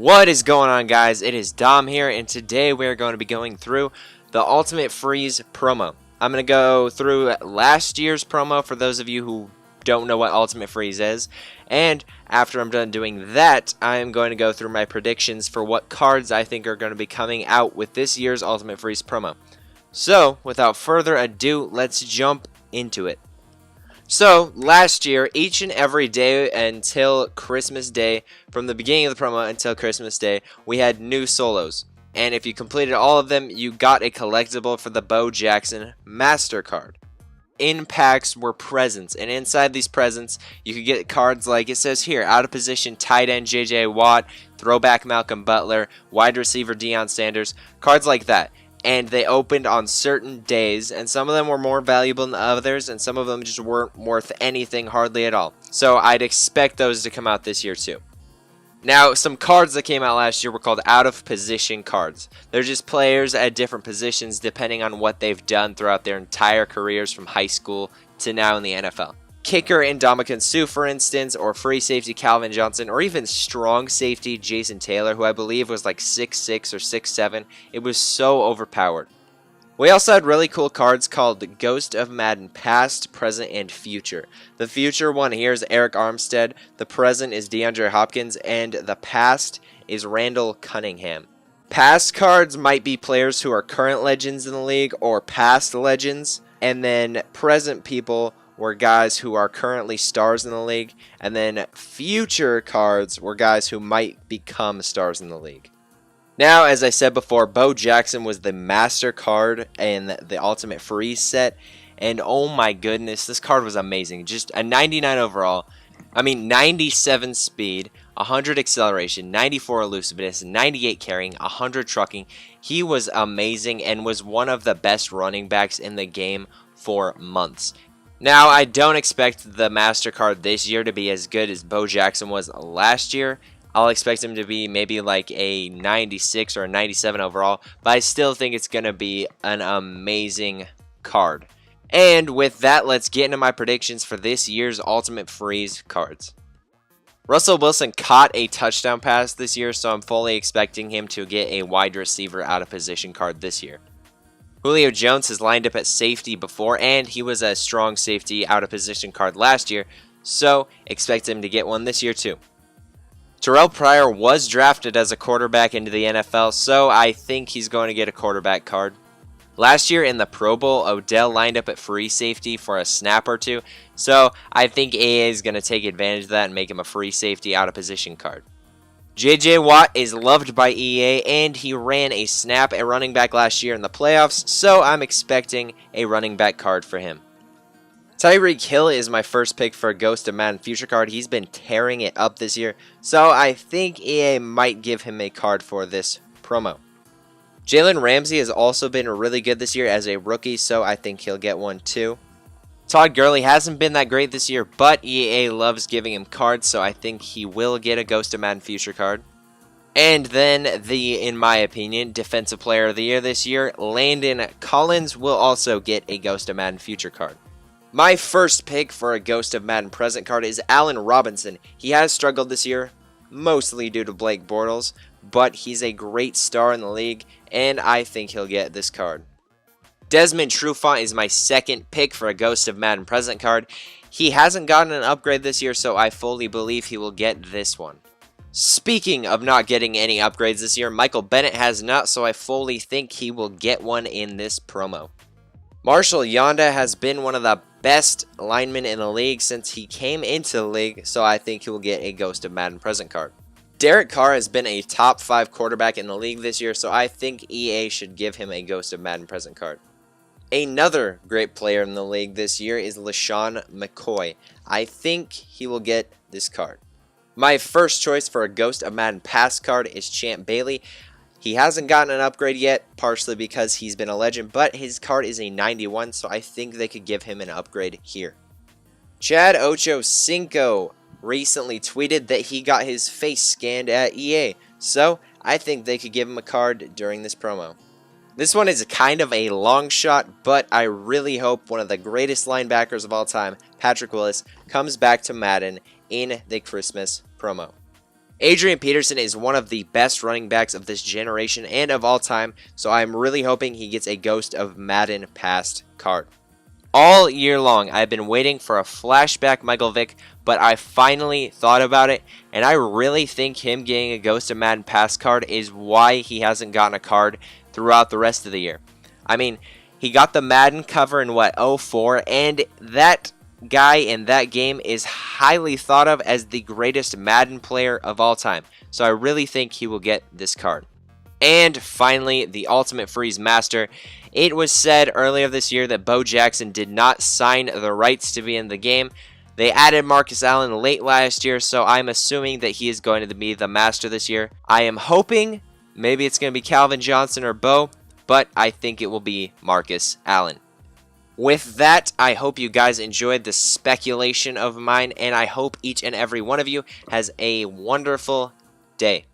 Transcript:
What is going on, guys? It is Dom here, and today we are going to be going through the Ultimate Freeze promo. I'm going to go through last year's promo for those of you who don't know what Ultimate Freeze is, and after I'm done doing that, I am going to go through my predictions for what cards I think are going to be coming out with this year's Ultimate Freeze promo. So, without further ado, let's jump into it. So, last year, each and every day until Christmas Day, from the beginning of the promo until Christmas Day, we had new solos. And if you completed all of them, you got a collectible for the Bo Jackson Master card. In packs were presents, and inside these presents, you could get cards like it says here, out of position tight end J.J. Watt, throwback Malcolm Butler, wide receiver Deion Sanders, cards like that. And they opened on certain days, and some of them were more valuable than others, and some of them just weren't worth anything hardly at all. So I'd expect those to come out this year too. Now, some cards that came out last year were called out-of-position cards. They're just players at different positions depending on what they've done throughout their entire careers from high school to now in the NFL. Kicker Ndamukong Suh, for instance, or free safety Calvin Johnson, or even strong safety Jason Taylor, who I believe was like 6'6" or 6'7". It was so overpowered. We also had really cool cards called Ghost of Madden Past, Present, and Future. The future one here is Eric Armstead, the present is DeAndre Hopkins, and the past is Randall Cunningham. Past cards might be players who are current legends in the league or past legends, and then present people were guys who are currently stars in the league, and then future cards were guys who might become stars in the league. Now, as I said before, Bo Jackson was the master card in the Ultimate Freeze set, and oh my goodness, this card was amazing. Just a 99 overall, 97 speed, 100 acceleration, 94 elusiveness, 98 carrying, 100 trucking. He was amazing and was one of the best running backs in the game for months. Now, I don't expect the Master card this year to be as good as Bo Jackson was last year. I'll expect him to be maybe like a 96 or a 97 overall, but I still think it's going to be an amazing card. And with that, let's get into my predictions for this year's Ultimate Freeze cards. Russell Wilson caught a touchdown pass this year, so I'm fully expecting him to get a wide receiver out of position card this year. Julio Jones has lined up at safety before, and he was a strong safety out of position card last year, so expect him to get one this year too. Terrell Pryor was drafted as a quarterback into the NFL, so I think he's going to get a quarterback card. Last year in the Pro Bowl, Odell lined up at free safety for a snap or two, so I think EA is going to take advantage of that and make him a free safety out of position card. J.J. Watt is loved by EA, and he ran a snap at running back last year in the playoffs, so I'm expecting a running back card for him. Tyreek Hill is my first pick for a Ghost of Madden Future card. He's been tearing it up this year, so I think EA might give him a card for this promo. Jalen Ramsey has also been really good this year as a rookie, so I think he'll get one too. Todd Gurley hasn't been that great this year, but EA loves giving him cards, so I think he will get a Ghost of Madden Future card. And then in my opinion, Defensive Player of the Year this year, Landon Collins will also get a Ghost of Madden Future card. My first pick for a Ghost of Madden Present card is Allen Robinson. He has struggled this year, mostly due to Blake Bortles, but he's a great star in the league, and I think he'll get this card. Desmond Trufant is my second pick for a Ghost of Madden Present card. He hasn't gotten an upgrade this year, so I fully believe he will get this one. Speaking of not getting any upgrades this year, Michael Bennett has not, so I fully think he will get one in this promo. Marshall Yanda has been one of the best linemen in the league since he came into the league, so I think he will get a Ghost of Madden Present card. Derek Carr has been a top 5 quarterback in the league this year, so I think EA should give him a Ghost of Madden Present card. Another great player in the league this year is LaShawn McCoy. I think he will get this card. My first choice for a Ghost of Madden Past card is Champ Bailey. He hasn't gotten an upgrade yet, partially because he's been a legend, but his card is a 91, so I think they could give him an upgrade here. Chad Ochocinco recently tweeted that he got his face scanned at EA, so I think they could give him a card during this promo. This one is kind of a long shot, but I really hope one of the greatest linebackers of all time, Patrick Willis, comes back to Madden in the Christmas promo. Adrian Peterson is one of the best running backs of this generation and of all time, so I'm really hoping he gets a Ghost of Madden Past card. All year long, I've been waiting for a flashback Michael Vick, but I finally thought about it, and I really think him getting a Ghost of Madden Past card is why he hasn't gotten a card throughout the rest of the year. I mean, he got the Madden cover in, what, 04, and that guy in that game is highly thought of as the greatest Madden player of all time, so I really think he will get this card. And finally, the Ultimate Freeze Master. It was said earlier this year that Bo Jackson did not sign the rights to be in the game. They added Marcus Allen late last year, so I'm assuming that he is going to be the Master this year. I am hoping maybe it's going to be Calvin Johnson or Bo, but I think it will be Marcus Allen. With that, I hope you guys enjoyed the speculation of mine, and I hope each and every one of you has a wonderful day.